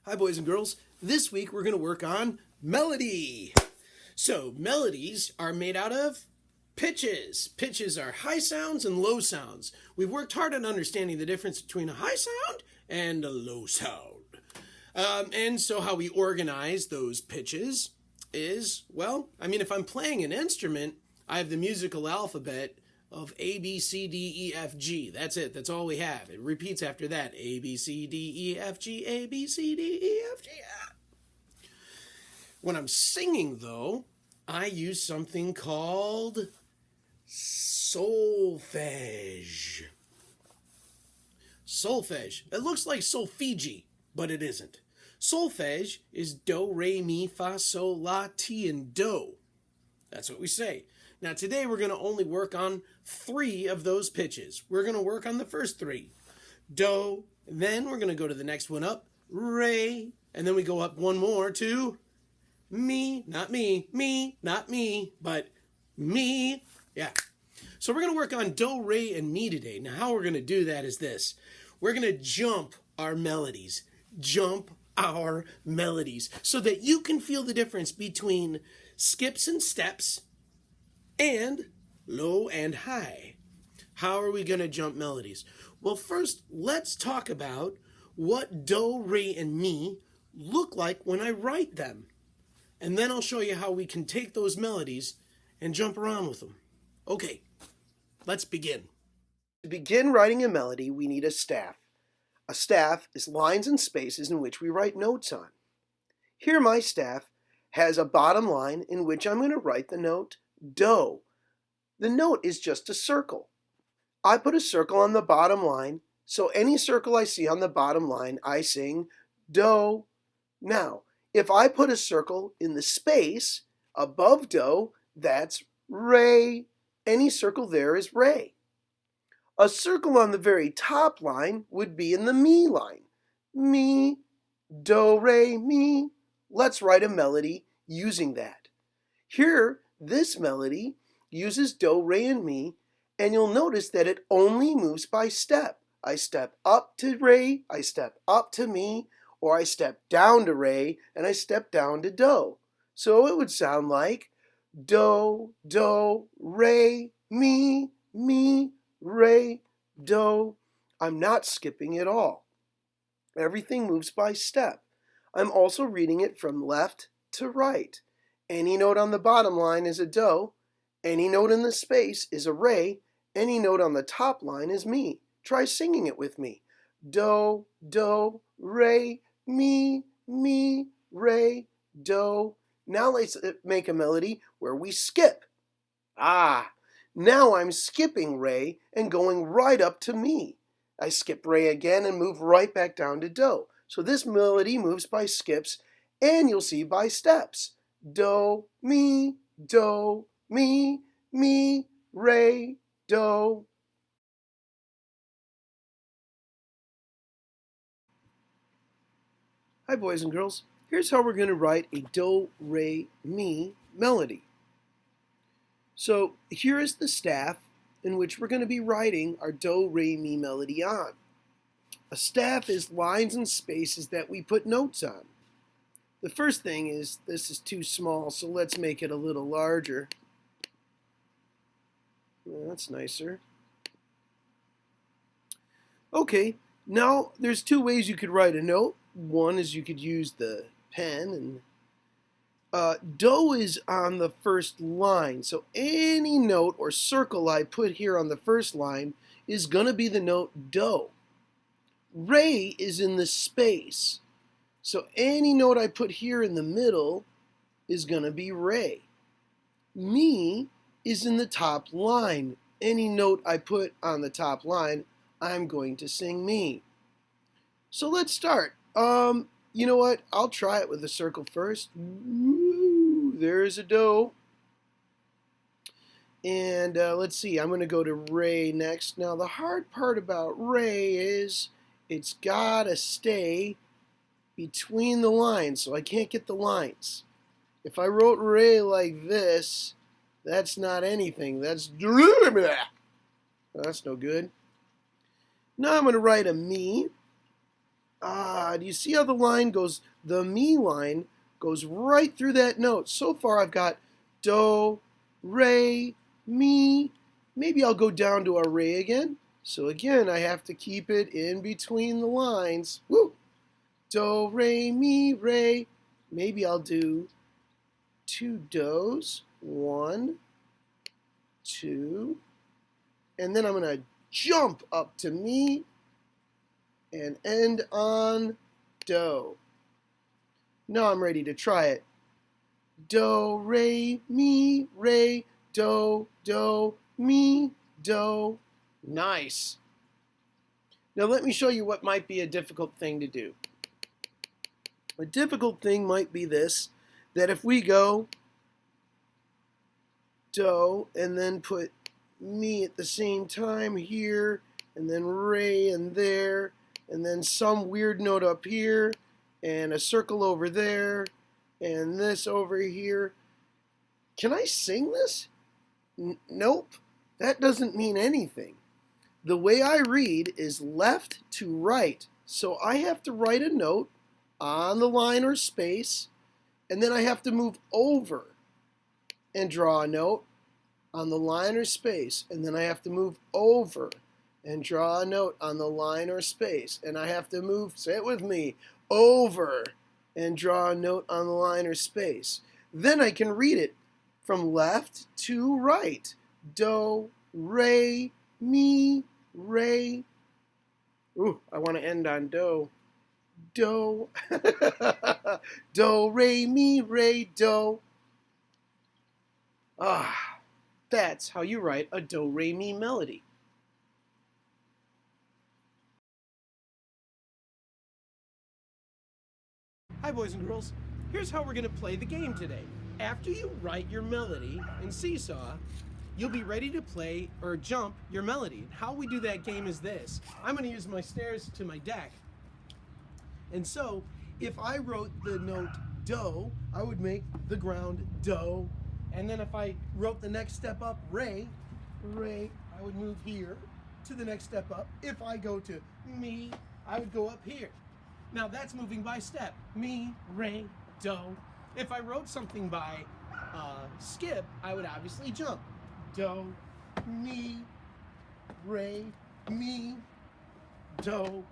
Hi, boys and girls. This week we're going to work on melody. So, melodies are made out of pitches. Pitches are high sounds and low sounds. We've worked hard on understanding the difference between a high sound and a low sound. And so, how we organize those pitches is, if I'm playing an instrument, I have the musical alphabet of A, B, C, D, E, F, G. That's it. That's all we have. It repeats after that. A, B, C, D, E, F, G, A, B, C, D, E, F, G. When I'm singing, though, I use something called solfege. Solfege. It looks like solfege, but it isn't. Solfege is do, re, mi, fa, sol, la, ti, and do. That's what we say. Now today we're going to only work on 3 of those pitches. We're going to work on the first 3. Do, then we're going to go to the next one up, re, and then we go up one more to mi, not me, but me. Yeah. So we're going to work on do, re, and mi today. Now how we're going to do that is this. We're going to jump our melodies. Jump our melodies so that you can feel the difference between skips and steps and low and high. How are we going to jump melodies? Well, first, let's talk about what do, re, and mi look like when I write them. And then I'll show you how we can take those melodies and jump around with them. Okay, let's begin. To begin writing a melody, we need a staff. A staff is lines and spaces in which we write notes on. Here my staff has a bottom line in which I'm going to write the note do. The note is just a circle. I put a circle on the bottom line, so any circle I see on the bottom line, I sing do. Now, if I put a circle in the space above do, that's re. Any circle there is re. A circle on the very top line would be in the mi line. Mi, do, re, mi. Let's write a melody using that. Here, this melody uses do, re, and mi, and you'll notice that it only moves by step. I step up to re, I step up to mi, or I step down to re, and I step down to do. So it would sound like do, re, mi, re, do. I'm not skipping at all. Everything moves by step. I'm also reading it from left to right. Any note on the bottom line is a do. Any note in the space is a re. Any note on the top line is mi. Try singing it with me. Do, re, mi, re, do. Now let's make a melody where we skip. Now I'm skipping re and going right up to mi. I skip re again and move right back down to do. So this melody moves by skips, and you'll see by steps. Do, mi, re, do. Hi, boys and girls. Here's how we're going to write a do, re, mi melody. So here is the staff in which we're going to be writing our do, re, mi melody on. A staff is lines and spaces that we put notes on. The first thing is this is too small, so let's make it a little larger. That's nicer. Okay, now there's 2 ways you could write a note. One is you could use the pen, and do is on the first line. So any note or circle I put here on the first line is going to be the note do. Re is in the space. So any note I put here in the middle is going to be re. Mi is in the top line. Any note I put on the top line, I'm going to sing mi. So let's start. You know what? I'll try it with a circle first. Woo, there's a do. And let's see, I'm going to go to re next. Now the hard part about re is it's got to stay between the lines, so I can't get the lines. If I wrote re like this, that's not anything. That's no good. Now I'm going to write a mi. Do you see how the line goes? The mi line goes right through that note. So far I've got do, re, mi. Maybe I'll go down to a re again. So again, I have to keep it in between the lines. Woo! Do, re, mi, re. Maybe I'll do 2 dos. 1, 2. And then I'm going to jump up to mi and end on do. Now I'm ready to try it. Do, re, mi, re, do, do, mi, do. Nice. Now let me show you what might be a difficult thing to do. A difficult thing might be this, that if we go do and then put mi at the same time here, and then re and there, and then some weird note up here, and a circle over there, and this over here. Can I sing this? Nope. That doesn't mean anything. The way I read is left to right. So I have to write a note on the line or space, and then I have to move over and draw a note on the line or space, and then I have to move over and draw a note on the line or space, and I have to move, say it with me, over and draw a note on the line or space. Then I can read it from left to right. Do, re, mi, re. Ooh, I want to end on do. Do. Do, re, mi, re, do. That's how you write a do, re, mi melody. Hi, boys and girls. Here's how we're going to play the game today. After you write your melody in Seesaw, you'll be ready to play or jump your melody. How we do that game is this. I'm going to use my stairs to my deck. And so, if I wrote the note do, I would make the ground do. And then if I wrote the next step up, re, re, I would move here to the next step up. If I go to mi, I would go up here. Now that's moving by step. Mi, re, do. If I wrote something by skip, I would obviously jump. Do, mi, re, mi, do.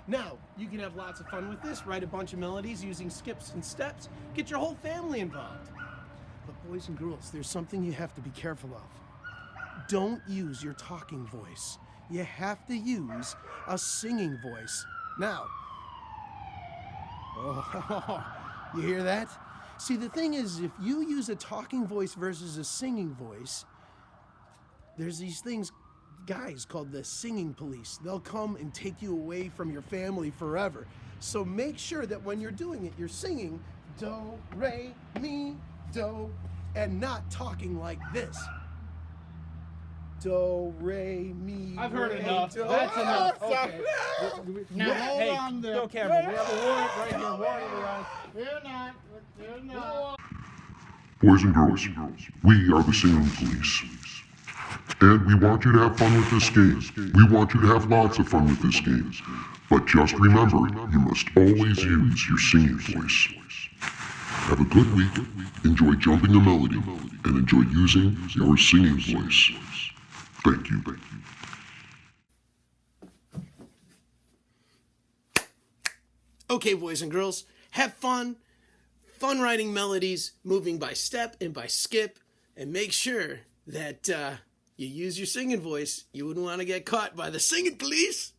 Now, you can have lots of fun with this, write a bunch of melodies using skips and steps, get your whole family involved. But boys and girls, there's something you have to be careful of. Don't use your talking voice. You have to use a singing voice. Now, oh, you hear that? See, the thing is, if you use a talking voice versus a singing voice, there's these things, guys, called the singing police. They'll come and take you away from your family forever. So make sure that when you're doing it, you're singing do, re, mi, do, and not talking like this. Do, re, mi, I've heard re, enough. do. That's enough. Okay. Now hold Hey, on there. go camera. We have a warrant right here. Warrant everyone. Fear not. Fear not. Boys and girls, we are the Singing Police. And we want you to have fun with this game. We want you to have lots of fun with this game. But just remember, you must always use your singing voice. Have a good week, enjoy jumping a melody, and enjoy using your singing voice. Thank you. Okay, boys and girls, have fun writing melodies, moving by step and by skip, and make sure that you use your singing voice. You wouldn't want to get caught by the singing police.